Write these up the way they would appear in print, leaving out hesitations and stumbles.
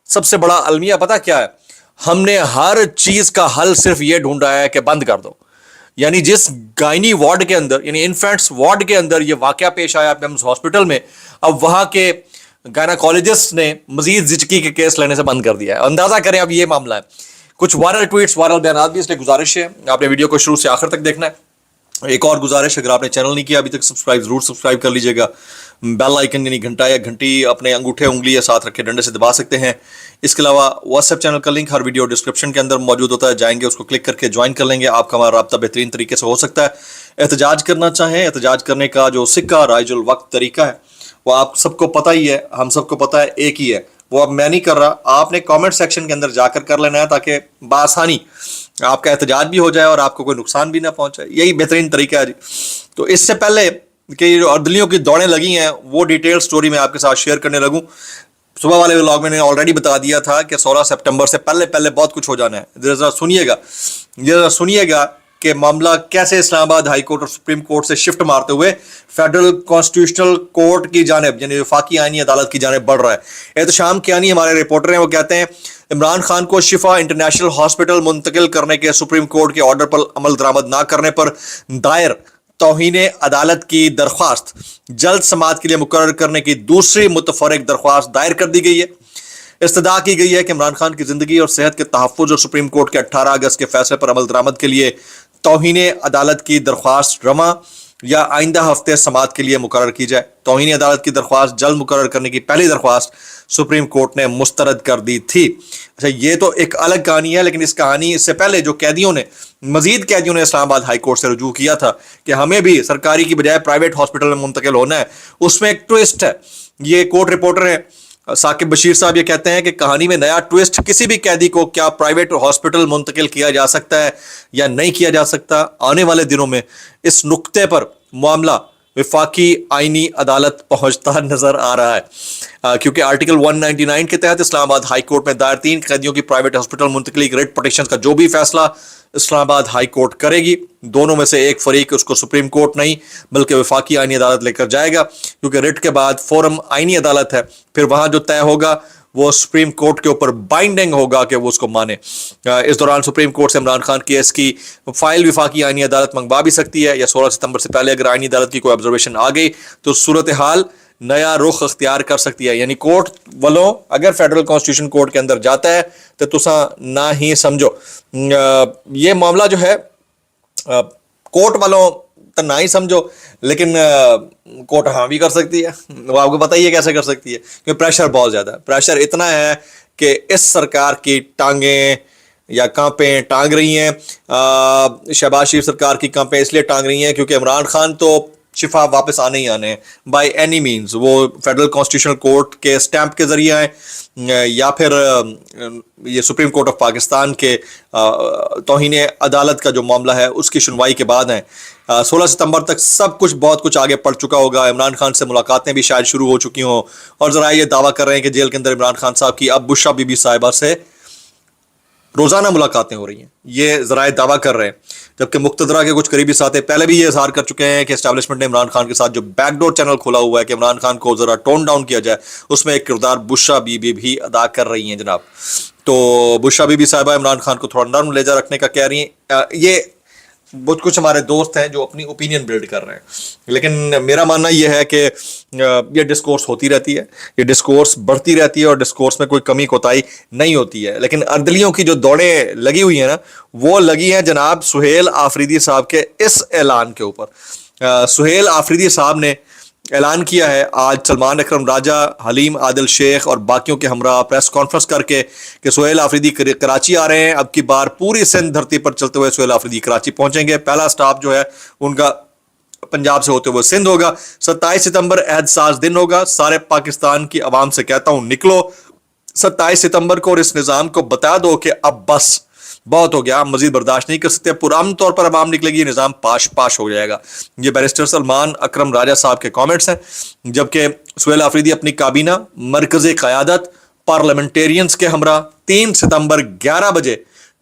سب سے بڑا المیہ پتہ کیا ہے؟ ہم نے ہر چیز کا حل صرف یہ ڈھونڈا ہے کہ بند کر دو. یعنی جس گائنی وارڈ کے اندر، یعنی انفینٹس وارڈ کے اندر یہ واقعہ پیش آیا پیمز ہاسپٹل میں، اب وہاں کے گائناکالوجسٹ نے مزید زچگی کے کیس لینے سے بند کر دیا ہے. اندازہ کریں اب یہ معاملہ ہے. کچھ وائرل ٹویٹس، وائرل بیانات بھی، اس لیے گزارش ہے آپ نے ویڈیو کو شروع سے آخر تک دیکھنا ہے. ایک اور گزارش، اگر آپ نے چینل نہیں کیا ابھی تک ضرور سبسکرائب کر لیجیے گا. بیل آئیکن یعنی گھنٹا یا گھنٹی اپنے انگوٹھے انگلی یا ساتھ رکھے ڈنڈے سے دبا سکتے ہیں. اس کے علاوہ واٹس ایپ چینل کا لنک ہر ویڈیو ڈسکرپشن کے اندر موجود ہوتا ہے، جائیں گے اس کو کلک کر کے جوائن کر لیں گے. آپ کا ہمارا رابطہ بہترین طریقے سے ہو سکتا ہے. احتجاج کرنا چاہیں، احتجاج کرنے کا جو سکہ رائج الوقت طریقہ ہے وہ آپ سب کو پتہ ہی ہے، ہم سب کو پتہ ہے، ایک ہی ہے. وہ اب میں نہیں کر رہا، آپ نے کامنٹ سیکشن کے اندر جا کر لینا ہے تاکہ بآسانی آپ کا احتجاج بھی ہو جائے اور آپ کو کوئی نقصان بھی نہ پہنچائے. یہی بہترین طریقہ ہے جی. تو اس سے پہلے کہ جو اردلیوں کی دوڑیں لگی ہیں وہ ڈیٹیل سٹوری میں آپ کے ساتھ شیئر کرنے لگوں. صبح والے ولاگ میں نے آلریڈی بتا دیا تھا کہ 16 سپٹمبر سے پہلے بہت کچھ ہو جانا ہے. ذرا سنیے گا کہ معاملہ کیسے اسلام آباد ہائی کورٹ اور سپریم کورٹ سے شفٹ مارتے ہوئے فیڈرل کانسٹیٹیوشنل کورٹ کی جانب یعنی وفاقی آئینی عدالت کی جانب بڑھ رہا ہے. احتشام کیانی ہمارے رپورٹر ہیں، وہ کہتے ہیں عمران خان کو شفا انٹرنیشنل ہاسپٹل منتقل کرنے کے سپریم کورٹ کے آرڈر پر عمل درآمد نہ کرنے پر دائر توہین عدالت کی درخواست جلد سماعت کے لیے مقرر کرنے کی دوسری متفرق درخواست دائر کر دی گئی ہے. استدعا کی گئی ہے کہ عمران خان کی زندگی اور صحت کے تحفظ اور سپریم کورٹ کے 18 اگست کے فیصلے پر عمل درآمد کے لیے توہین عدالت کی درخواست رواں یا آئندہ ہفتے سماعت کے لیے مقرر کی جائے. توہین عدالت کی درخواست جلد مقرر کرنے کی پہلی درخواست سپریم کورٹ نے مسترد کر دی تھی. اچھا، یہ تو ایک الگ کہانی ہے، لیکن اس کہانی سے پہلے جو مزید قیدیوں نے اسلام آباد ہائی کورٹ سے رجوع کیا تھا کہ ہمیں بھی سرکاری کی بجائے پرائیویٹ ہاسپٹل میں منتقل ہونا ہے، اس میں ایک ٹویسٹ ہے. یہ کورٹ رپورٹر ہیں ثاقب بشیر صاحب، یہ کہتے ہیں کہ کہانی میں نیا ٹویسٹ، کسی بھی قیدی کو کیا پرائیویٹ ہاسپٹل منتقل کیا جا سکتا ہے یا نہیں کیا جا سکتا. آنے والے دنوں میں اس نقطے پر معاملہ وفاقی آئینی عدالت پہنچتا نظر آ رہا ہے، کیونکہ آرٹیکل 199 کے تحت اسلام آباد ہائی کورٹ میں دائر 3 قیدیوں کی پرائیویٹ ہاسپٹل منتقلی ریٹ پٹیشن کا جو بھی فیصلہ اسلام آباد ہائی کورٹ کرے گی، دونوں میں سے ایک فریق اس کو سپریم کورٹ نہیں بلکہ وفاقی آئینی عدالت لے کر جائے گا، کیونکہ ریٹ کے بعد فورم آئینی عدالت ہے. پھر وہاں جو طے ہوگا وہ سپریم کورٹ کے اوپر بائنڈنگ ہوگا کہ وہ اس کو مانے. اس دوران سپریم کورٹ سے عمران خان کیس کی فائل وفاقی آئینی عدالت منگوا بھی سکتی ہے، یا 16 ستمبر سے پہلے اگر آئینی عدالت کی کوئی آبزرویشن آ گئی تو صورتحال نیا رخ اختیار کر سکتی ہے. یعنی کورٹ والوں اگر فیڈرل کانسٹیٹیوشن کورٹ کے اندر جاتا ہے تو تساں نہ ہی سمجھو. یہ معاملہ جو ہے کورٹ والوں تو نہ ہی سمجھو، لیکن کورٹ ہاں بھی کر سکتی ہے. وہ آپ کو پتہ ہی ہے کیسے کر سکتی ہے، کیونکہ پریشر بہت زیادہ ہے. پریشر اتنا ہے کہ اس سرکار کی ٹانگیں یا کانپیں ٹانگ رہی ہیں. شہباز شریف سرکار کی کانپیں اس لیے ٹانگ رہی ہیں کیونکہ عمران خان تو شفا واپس آنے ہی آنے ہیں بائی اینی مینز. وہ فیڈرل کانسٹیٹیوشنل کورٹ کے سٹیمپ کے ذریعے آئیں یا پھر یہ سپریم کورٹ آف پاکستان کے توہین عدالت کا جو معاملہ ہے اس کی سنوائی کے بعد ہیں. 16 ستمبر تک سب کچھ بہت کچھ آگے پڑ چکا ہوگا. عمران خان سے ملاقاتیں بھی شاید شروع ہو چکی ہوں، اور ذرائع یہ دعویٰ کر رہے ہیں کہ جیل کے اندر عمران خان صاحب کی اب بشرا بی بی صاحبہ سے روزانہ ملاقاتیں ہو رہی ہیں. یہ ذرائع دعویٰ کر رہے ہیں، جبکہ مقتدرہ کے کچھ قریبی ساتھی پہلے بھی یہ اظہار کر چکے ہیں کہ اسٹیبلشمنٹ نے عمران خان کے ساتھ جو بیک ڈور چینل کھولا ہوا ہے کہ عمران خان کو ذرا ٹون ڈاؤن کیا جائے، اس میں ایک کردار بشرا بی بی بھی ادا کر رہی ہیں جناب. تو بشرا بی بی صاحبہ عمران خان کو تھوڑا نرم لیجا رکھنے کا کہہ رہی ہیں. یہ بہت کچھ ہمارے دوست ہیں جو اپنی اوپینین بلڈ کر رہے ہیں، لیکن میرا ماننا یہ ہے کہ یہ ڈسکورس ہوتی رہتی ہے، یہ ڈسکورس بڑھتی رہتی ہے اور ڈسکورس میں کوئی کمی کوتاہی نہیں ہوتی ہے. لیکن اردلیوں کی جو دوڑیں لگی ہوئی ہیں نا، وہ لگی ہیں جناب سہیل آفریدی صاحب کے اس اعلان کے اوپر. سہیل آفریدی صاحب نے اعلان کیا ہے آج سلمان اکرم راجہ، حلیم عادل شیخ اور باقیوں کے ہمراہ پریس کانفرنس کر کے کہ سہیل آفریدی کراچی آ رہے ہیں. اب کی بار پوری سندھ دھرتی پر چلتے ہوئے سہیل آفریدی کراچی پہنچیں گے. پہلا سٹاپ جو ہے ان کا پنجاب سے ہوتے ہوئے سندھ ہوگا. 27 ستمبر عہد ساز دن ہوگا. سارے پاکستان کی عوام سے کہتا ہوں نکلو 27 ستمبر کو اور اس نظام کو بتا دو کہ اب بس بہت ہو گیا، ہم مزید برداشت نہیں کر سکتے. پرامن طور پر عوام نکلے گی، نظام پاش ہو جائے گا. یہ بیرسٹر سلمان اکرم راجہ صاحب کے کامنٹس ہیں. جبکہ سہیل آفریدی اپنی کابینہ مرکزی قیادت پارلیمنٹیرینز کے ہمراہ 3 ستمبر 11 بجے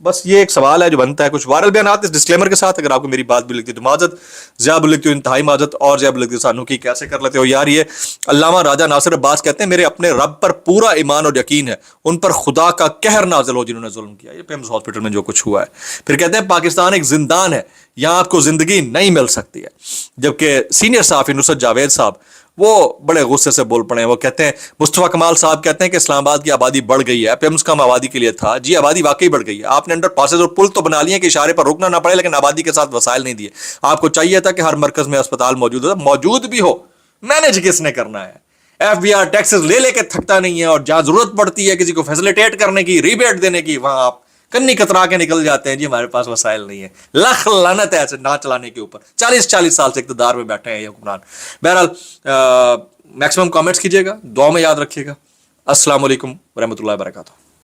بس یہ ایک سوال ہے جو بنتا ہے. کچھ وائرل بیانات اس ڈسکلیمر کے ساتھ, اگر آپ کو میری بات بھی لگتی ہے تو معذرت, زیادہ لگتی ہو انتہائی معذرت, اور زیادہ لگتی ہے سانو کی کیسے کر لیتے ہو یار. یہ علامہ راجہ ناصر عباس کہتے ہیں میرے اپنے رب پر پورا ایمان اور یقین ہے, ان پر خدا کا قہر نازل ہو جنہوں نے ظلم کیا. یہ پیمز ہاسپٹل میں جو کچھ ہوا ہے. پھر کہتے ہیں پاکستان ایک زندان ہے, یہاں آپ کو زندگی نہیں مل سکتی ہے. جبکہ سینئر صحافی نصرت جاوید صاحب وہ بڑے غصے سے بول پڑے ہیں. وہ کہتے ہیں, مصطفیٰ کمال صاحب کہتے ہیں کہ اسلام آباد کی آبادی بڑھ گئی ہے, پیمز کم آبادی کے لیے تھا. جی آبادی واقعی بڑھ گئی ہے, آپ نے انڈر پاسز اور پل تو بنا لیے کہ اشارے پر رکنا نہ پڑے, لیکن آبادی کے ساتھ وسائل نہیں دیے. آپ کو چاہیے تھا کہ ہر مرکز میں اسپتال موجود ہو, موجود بھی ہو, مینج کس نے کرنا ہے؟ ایف بی آر ٹیکسز لے لے کے تھکتا نہیں ہے, اور جہاں ضرورت پڑتی ہے کسی کو فیسلیٹیٹ کرنے کی, ریبیٹ دینے کی, وہاں آپ کنی کترا کے نکل جاتے ہیں. جی ہمارے پاس وسائل نہیں ہے. لکھ لعنت ہے ایسے نہ چلانے کے اوپر. 40 سال سے اقتدار میں بیٹھے ہیں یہ حکمران. بہرحال میکسیمم کامنٹس کیجیے گا, دعا میں یاد رکھیے گا. السلام علیکم ورحمۃ اللہ وبرکاتہ.